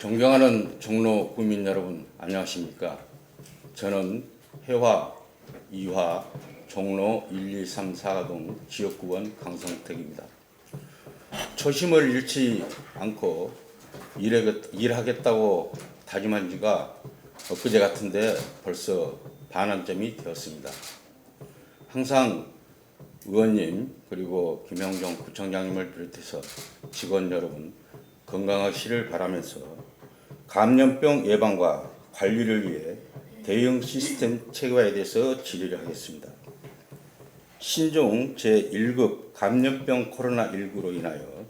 존경하는 종로 구민 여러분, 안녕하십니까? 저는 해화, 이화, 종로 1, 2, 3, 4동 지역구원 강성택입니다. 초심을 잃지 않고 일하겠다고 다짐한 지가 엊그제 같은데 벌써 반환점이 되었습니다. 항상 의원님 그리고 김영종 구청장님을 비롯해서 직원 여러분 건강하시를 바라면서 감염병 예방과 관리를 위해 대응 시스템 체계화에 대해서 질의를 하겠습니다. 신종 제1급 감염병 코로나19로 인하여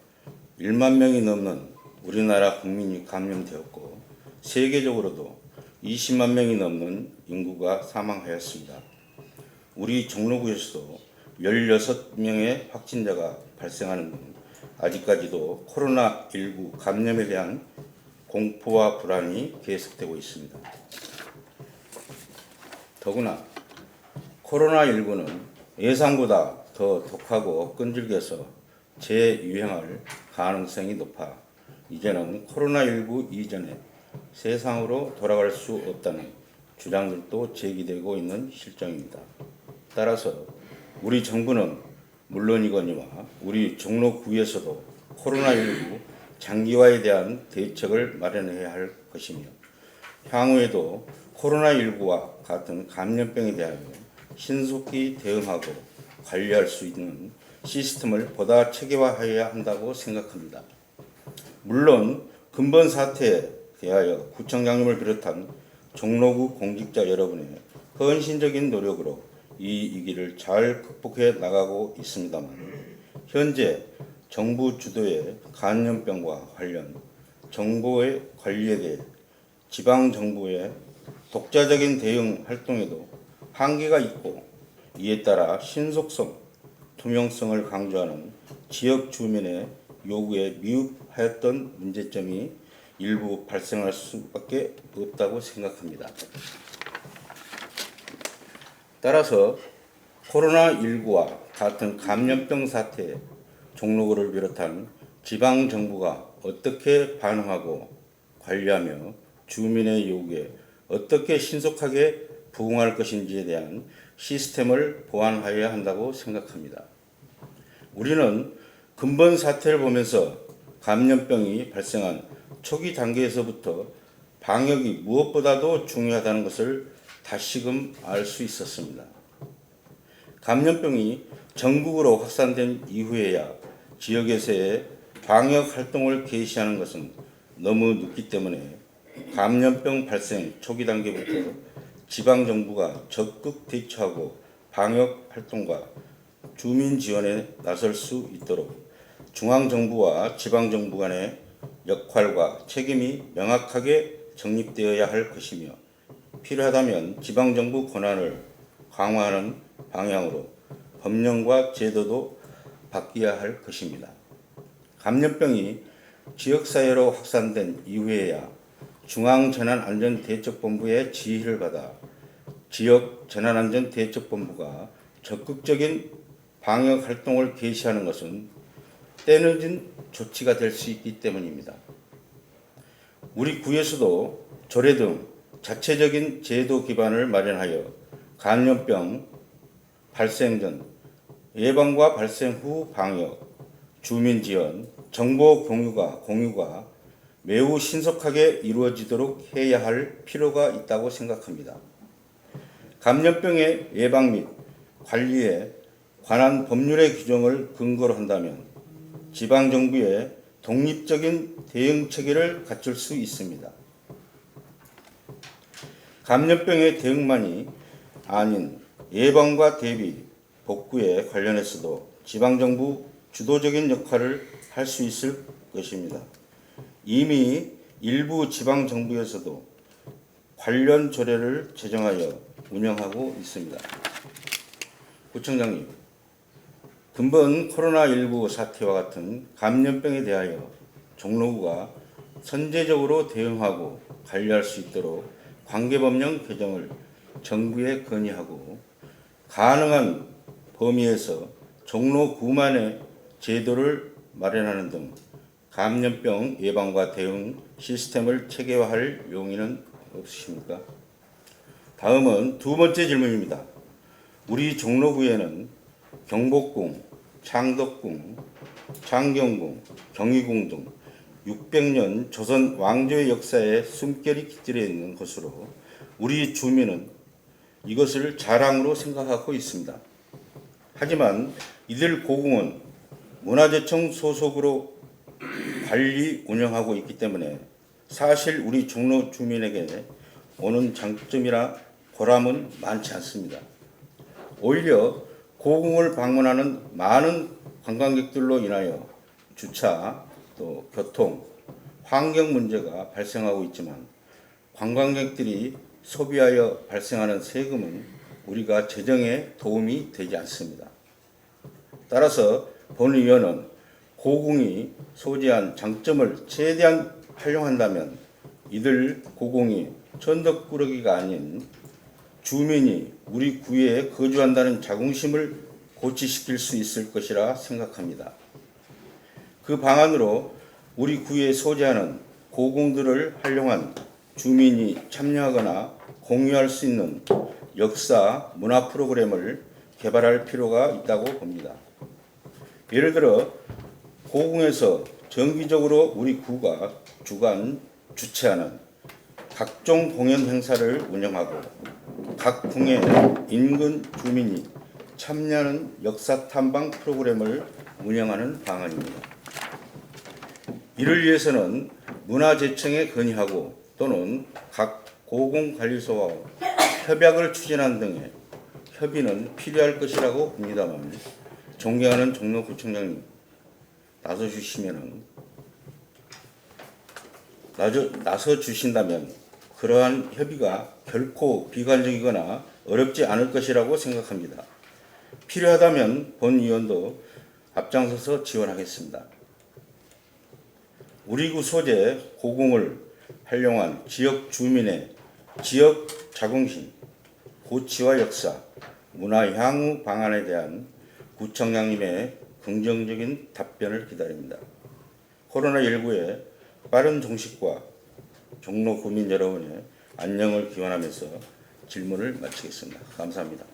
1만 명이 넘는 우리나라 국민이 감염되었고 세계적으로도 20만 명이 넘는 인구가 사망하였습니다. 우리 종로구에서도 16명의 확진자가 발생하는 등 아직까지도 코로나19 감염에 대한 공포와 불안이 계속되고 있습니다. 더구나 코로나19는 예상보다 더 독하고 끈질겨서 재유행할 가능성이 높아 이제는 코로나19 이전에 세상으로 돌아갈 수 없다는 주장들도 제기되고 있는 실정입니다. 따라서 우리 정부는 물론이거니와 우리 종로구에서도 코로나19 장기화에 대한 대책을 마련해야 할 것이며 향후에도 코로나19와 같은 감염병에 대하여 신속히 대응하고 관리할 수 있는 시스템을 보다 체계화해야 한다고 생각합니다. 물론 근본 사태에 대하여 구청장님을 비롯한 종로구 공직자 여러분의 헌신적인 노력으로 이 위기를 잘 극복해 나가고 있습니다만 현재 정부 주도의 감염병과 관련 정보의 관리에 대해 지방정부의 독자적인 대응 활동에도 한계가 있고 이에 따라 신속성, 투명성을 강조하는 지역 주민의 요구에 미흡하였던 문제점이 일부 발생할 수밖에 없다고 생각합니다. 따라서 코로나19와 같은 감염병 사태에 종로구를 비롯한 지방정부가 어떻게 반응하고 관리하며 주민의 요구에 어떻게 신속하게 부응할 것인지에 대한 시스템을 보완하여야 한다고 생각합니다. 우리는 근본 사태를 보면서 감염병이 발생한 초기 단계에서부터 방역이 무엇보다도 중요하다는 것을 다시금 알 수 있었습니다. 감염병이 전국으로 확산된 이후에야 지역에서의 방역 활동을 개시하는 것은 너무 늦기 때문에 감염병 발생 초기 단계부터 지방정부가 적극 대처하고 방역 활동과 주민 지원에 나설 수 있도록 중앙정부와 지방정부 간의 역할과 책임이 명확하게 정립되어야 할 것이며 필요하다면 지방정부 권한을 강화하는 방향으로 법령과 제도도 바뀌어야 할 것입니다. 감염병이 지역사회로 확산된 이후에야 중앙재난안전대책본부의 지휘를 받아 지역재난안전대책본부가 적극적인 방역활동을 개시하는 것은 때늦은 조치가 될 수 있기 때문입니다. 우리 구에서도 조례 등 자체적인 제도 기반을 마련하여 감염병 발생 전 예방과 발생 후 방역, 주민 지원, 정보 공유가 매우 신속하게 이루어지도록 해야 할 필요가 있다고 생각합니다. 감염병의 예방 및 관리에 관한 법률의 규정을 근거로 한다면 지방정부의 독립적인 대응 체계를 갖출 수 있습니다. 감염병의 대응만이 아닌 예방과 대비, 복구에 관련해서도 지방정부 주도적인 역할을 할 수 있을 것입니다. 이미 일부 지방정부에서도 관련 조례를 제정하여 운영하고 있습니다. 구청장님, 근본 코로나19 사태와 같은 감염병에 대하여 종로구가 선제적으로 대응하고 관리할 수 있도록 관계법령 개정을 정부에 건의하고 가능한 범위에서 종로구만의 제도를 마련하는 등 감염병 예방과 대응 시스템을 체계화할 용의는 없으십니까? 다음은 두 번째 질문입니다. 우리 종로구에는 경복궁, 창덕궁, 창경궁, 경희궁 등 600년 조선 왕조의 역사에 숨결이 깃들여 있는 것으로 우리 주민은 이것을 자랑으로 생각하고 있습니다. 하지만 이들 고궁은 문화재청 소속으로 관리 운영하고 있기 때문에 사실 우리 종로 주민에게 오는 장점이나 보람은 많지 않습니다. 오히려 고궁을 방문하는 많은 관광객들로 인하여 주차, 또 교통, 환경 문제가 발생하고 있지만 관광객들이 소비하여 발생하는 세금은 우리가 재정에 도움이 되지 않습니다. 따라서 본 의원은 고궁이 소재한 장점을 최대한 활용한다면 이들 고궁이 천덕꾸러기가 아닌 주민이 우리 구에 거주한다는 자긍심을 고취시킬 수 있을 것이라 생각합니다. 그 방안으로 우리 구에 소재하는 고궁들을 활용한 주민이 참여하거나 공유할 수 있는 역사, 문화 프로그램을 개발할 필요가 있다고 봅니다. 예를 들어 고궁에서 정기적으로 우리 구가 주간 주최하는 각종 공연 행사를 운영하고 각 궁의 인근 주민이 참여하는 역사 탐방 프로그램을 운영하는 방안입니다. 이를 위해서는 문화재청에 건의하고 또는 각 고궁관리소와 협약을 추진하는 등의 협의는 필요할 것이라고 봅니다만 존경하는 종로구청장님 나서 주신다면 그러한 협의가 결코 비관적이거나 어렵지 않을 것이라고 생각합니다. 필요하다면 본 의원도 앞장서서 지원하겠습니다. 우리 구 소재 고궁을 활용한 지역 주민의 지역 자긍심, 고치와 역사, 문화 향후 방안에 대한 구청장님의 긍정적인 답변을 기다립니다. 코로나19의 빠른 종식과 종로 구민 여러분의 안녕을 기원하면서 질문을 마치겠습니다. 감사합니다.